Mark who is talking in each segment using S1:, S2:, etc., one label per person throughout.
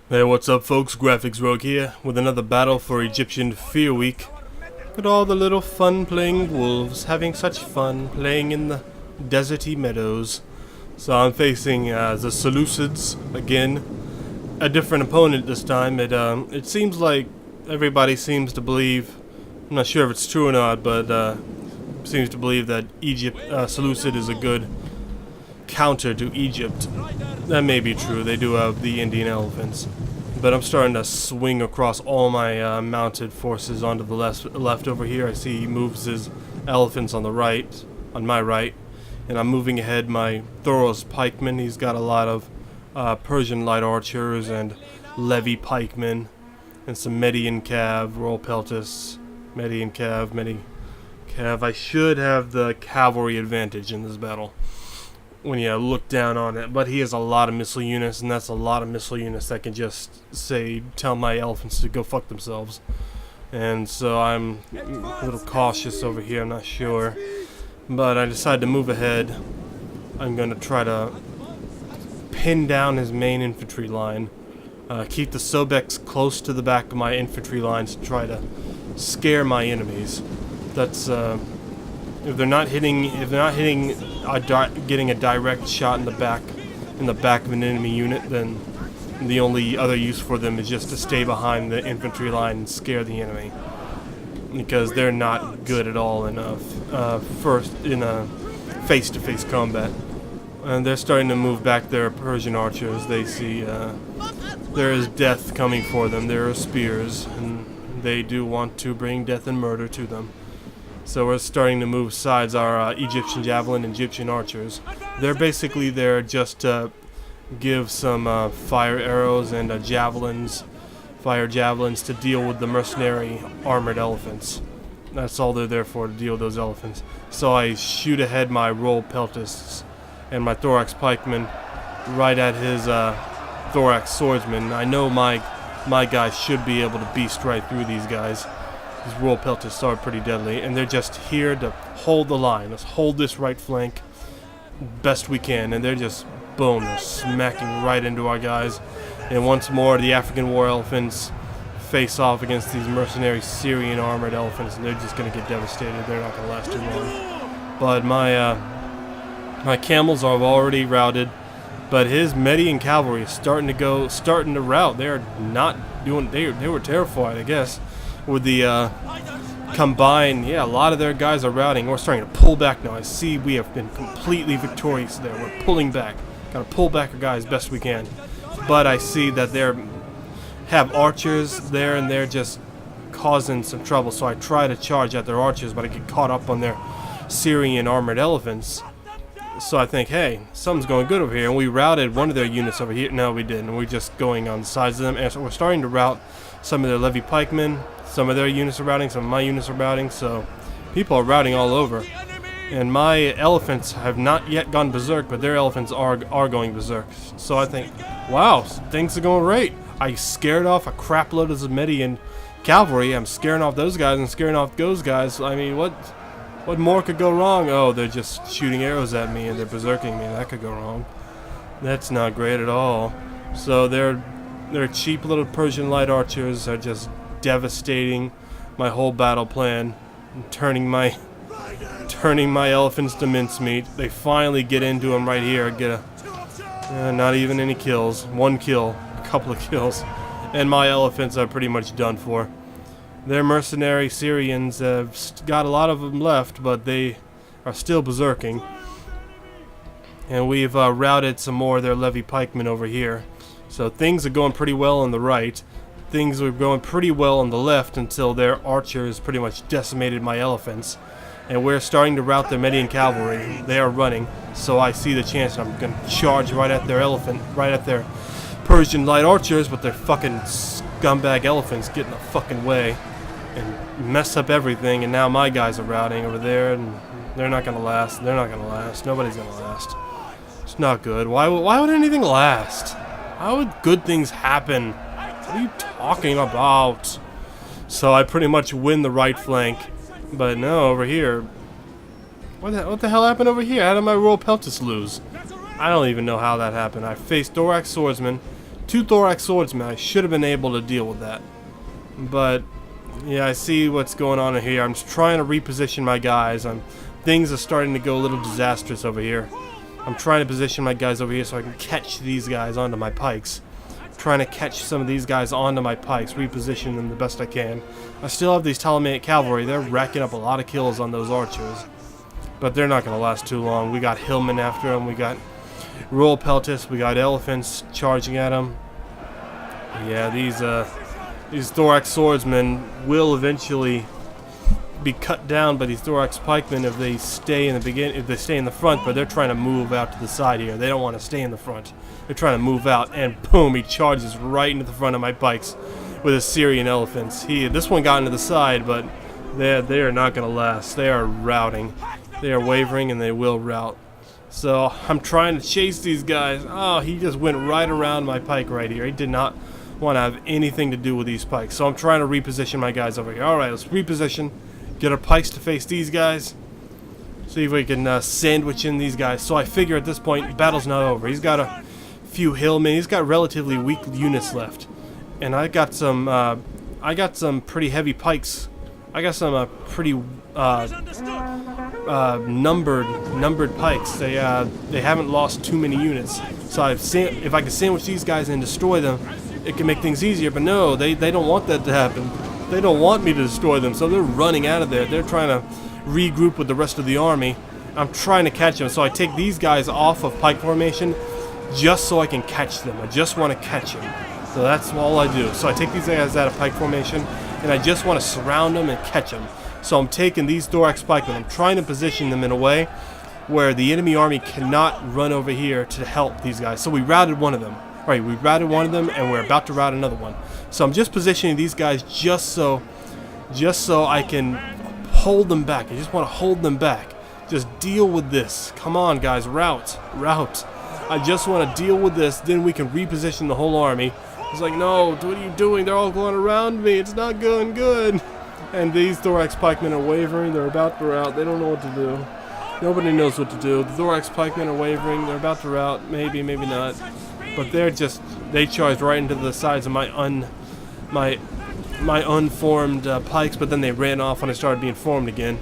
S1: Hey, what's up folks, Graphics Rogue here, with another battle for Egyptian Fear Week. Look at all the little fun-playing wolves, having such fun playing in the deserty meadows. So I'm facing the Seleucids again. A different opponent this time. It seems like everybody seems to believe, I'm not sure if it's true or not, but seems to believe that Seleucid is a good counter to Egypt. That may be true, they do have the Indian elephants. But I'm starting to swing across all my mounted forces onto the left over here. I see he moves his elephants on the right, on my right. And I'm moving ahead my Thoros pikemen. He's got a lot of Persian light archers and levy pikemen. And some Median cav, royal peltis, Median cav, cav. I should have the cavalry advantage in this battle when you look down on it, but he has a lot of missile units, and that's a lot of missile units that can just tell my elephants to go fuck themselves. And so I'm a little cautious over here, I'm not sure, but I decided to move ahead. I'm going to try to pin down his main infantry line, keep the Sobeks close to the back of my infantry lines to try to scare my enemies. That's if they're not hitting, getting a direct shot in the back of an enemy unit, then the only other use for them is just to stay behind the infantry line and scare the enemy, because they're not good at all enough first in a face-to-face combat. And they're starting to move back their Persian archers. They see there is death coming for them. There are spears, and they do want to bring death and murder to them. So we're starting to move sides, our Egyptian javelin and Egyptian archers. They're basically there just to give some fire arrows and fire javelins to deal with the mercenary armored elephants. That's all they're there for, to deal with those elephants. So I shoot ahead my royal peltists and my thorax pikemen right at his thorax swordsman. I know my guys should be able to beast right through these guys. These royal peltists are pretty deadly, and they're just here to hold the line. Let's hold this right flank best we can, and they're just, boom, they're smacking right into our guys. And once more, the African war elephants face off against these mercenary Syrian armored elephants, and they're just going to get devastated. They're not going to last too long. But my camels are already routed, but his Median cavalry is starting to rout. They're not doing, they were terrified, I guess. With the combined, a lot of their guys are routing. We're starting to pull back now. I see we have been completely victorious there. We're pulling back. Got to pull back our guys best we can. But I see that they have archers there, and they're just causing some trouble. So I try to charge at their archers, but I get caught up on their Syrian armored elephants. So I think, hey, something's going good over here. And we routed one of their units over here. No, we didn't. We're just going on the sides of them. And so we're starting to rout some of their levy pikemen. Some of their units are routing, some of my units are routing, so people are routing all over. And my elephants have not yet gone berserk, but their elephants are going berserk. So I think, wow, things are going great. I scared off a crap load of the Median cavalry. I'm scaring off those guys and scaring off those guys. I mean, what more could go wrong? Oh, they're just shooting arrows at me and they're berserking me. That could go wrong. That's not great at all. So their cheap little Persian light archers are just devastating my whole battle plan, and turning my elephants to mincemeat. They finally get into him right here. Get not even any kills. One kill, a couple of kills, and my elephants are pretty much done for. Their mercenary Syrians have got a lot of them left, but they are still berserking. And we've routed some more of their levy pikemen over here. So things are going pretty well on the right. Things were going pretty well on the left until their archers pretty much decimated my elephants. And we're starting to rout their Median cavalry. They are running, so I see the chance, and I'm going to charge right at their Persian light archers, but their fucking scumbag elephants get in the fucking way and mess up everything. And now my guys are routing over there, and they're not going to last. They're not going to last. Nobody's going to last. It's not good. Why would anything last? Why would good things happen? What are you talking about? So I pretty much win the right flank, but no, over here. What the hell happened over here? How did my royal peltis lose? I don't even know how that happened. I faced thorax swordsmen, 2 thorax swordsmen. I should have been able to deal with that. But yeah, I see what's going on in here. I'm just trying to reposition my guys. Things are starting to go a little disastrous over here. I'm trying to position my guys over here so I can catch these guys onto my pikes. Trying to catch some of these guys onto my pikes, reposition them the best I can. I still have these Ptolemaic cavalry. They're racking up a lot of kills on those archers. But they're not going to last too long. We got hillmen after them. We got royal peltists. We got elephants charging at them. Yeah, these thorax swordsmen will eventually be cut down by these thorax pikemen if they stay in the front, but they're trying to move out to the side here. They don't want to stay in the front. They're trying to move out, and boom, he charges right into the front of my pikes with Assyrian elephants. This one got into the side, but they are not going to last. They are routing. They are wavering, and they will rout. So I'm trying to chase these guys. Oh, he just went right around my pike right here. He did not want to have anything to do with these pikes. So I'm trying to reposition my guys over here. Alright, let's reposition. Get our pikes to face these guys. See if we can sandwich in these guys. So I figure at this point, the battle's not over. He's got a few hillmen. He's got relatively weak units left. And I got some pretty heavy pikes. I got some pretty numbered pikes. They haven't lost too many units. So if I can sandwich these guys and destroy them, it can make things easier. But no, they don't want that to happen. They don't want me to destroy them, so they're running out of there. They're trying to regroup with the rest of the army. I'm trying to catch them, so I take these guys off of pike formation just so I can catch them. I just want to catch them. So that's all I do. So I take these guys out of pike formation, and I just want to surround them and catch them. So I'm taking these thorax pikemen. I'm trying to position them in a way where the enemy army cannot run over here to help these guys. So we routed one of them. Right, we routed one of them, and we're about to rout another one. So I'm just positioning these guys just so I can hold them back. I just want to hold them back. Just deal with this. Come on, guys, rout. I just want to deal with this, then we can reposition the whole army. It's like, no, what are you doing? They're all going around me. It's not going good. And these thorax pikemen are wavering. They're about to rout. They don't know what to do. Nobody knows what to do. The thorax pikemen are wavering. They're about to rout. Maybe, maybe not. But they charged right into the sides of my unformed pikes, but then they ran off when I started being formed again.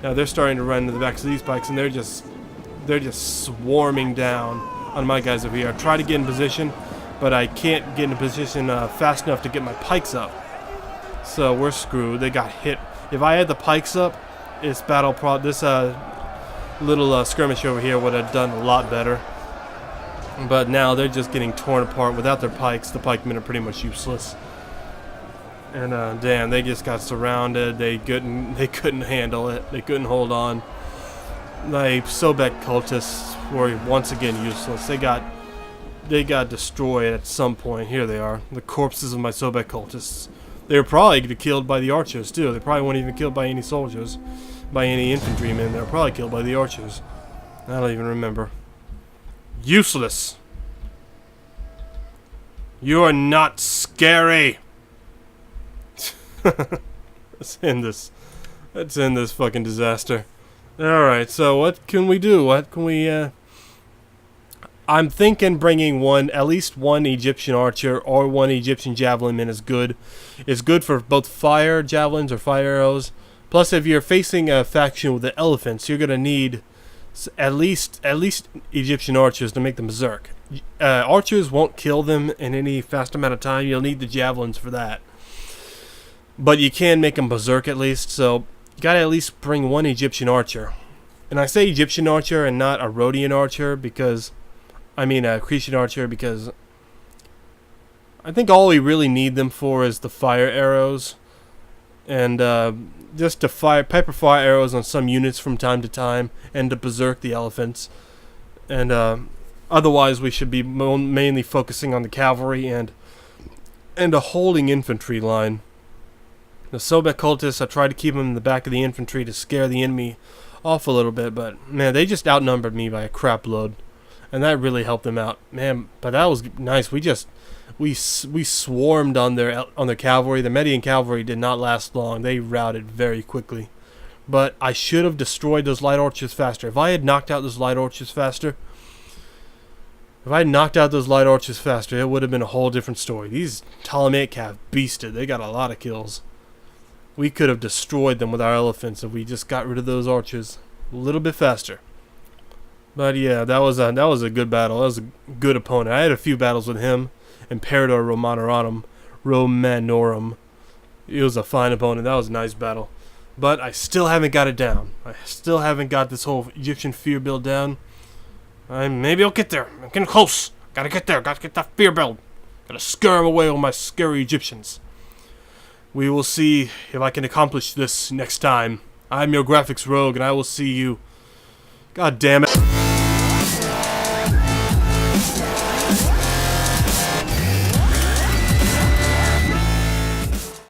S1: Now they're starting to run into the backs of these pikes, and they're just swarming down on my guys over here. I try to get in position, but I can't get in position fast enough to get my pikes up. So we're screwed. They got hit. If I had the pikes up, this little skirmish over here would have done a lot better. But now they're just getting torn apart without their pikes. The pikemen are pretty much useless. And damn, they just got surrounded. They couldn't handle it. They couldn't hold on. The Sobek cultists were once again useless. They got destroyed at some point. Here they are, the corpses of my Sobek cultists. They were probably killed by the archers too. They probably weren't even killed by any soldiers, by any infantrymen. They were probably killed by the archers. I don't even remember. Useless. You are not scary. Let's end this. Let's end this fucking disaster. Alright, so what can we do? What can we, I'm thinking bringing at least one Egyptian archer or one Egyptian javelin man is good. It's good for both fire javelins or fire arrows. Plus, if you're facing a faction with the elephants, you're gonna need at least Egyptian archers to make them berserk. Archers won't kill them in any fast amount of time. You'll need the javelins for that. But you can make them berserk at least, so you gotta at least bring one Egyptian archer. And I say Egyptian archer and not a Rhodian archer because, a Cretan archer, because I think all we really need them for is the fire arrows. And just to pepper fire arrows on some units from time to time, and to berserk the elephants. And otherwise we should be mainly focusing on the cavalry and a holding infantry line. The Sobek cultists, I tried to keep them in the back of the infantry to scare the enemy off a little bit, but man, they just outnumbered me by a crap load, and that really helped them out, man. But that was nice. We swarmed on their cavalry. The Median cavalry did not last long. They routed very quickly. But I should have destroyed those light archers faster. If I had knocked out those light archers faster, If I knocked out those light archers faster, it would have been a whole different story. These Ptolemaic have beasted. They got a lot of kills. We could have destroyed them with our elephants if we just got rid of those archers a little bit faster. But yeah, that was a good battle. That was a good opponent. I had a few battles with him, Imperator Romanorum. It was a fine opponent. That was a nice battle. But I still haven't got it down. I still haven't got this whole Egyptian fear build down. Maybe I'll get there. I'm getting close. Gotta get there. Gotta get that fear build. Gotta scare them away with my scary Egyptians. We will see if I can accomplish this next time. I'm your graphics rogue, and I will see you. God damn it.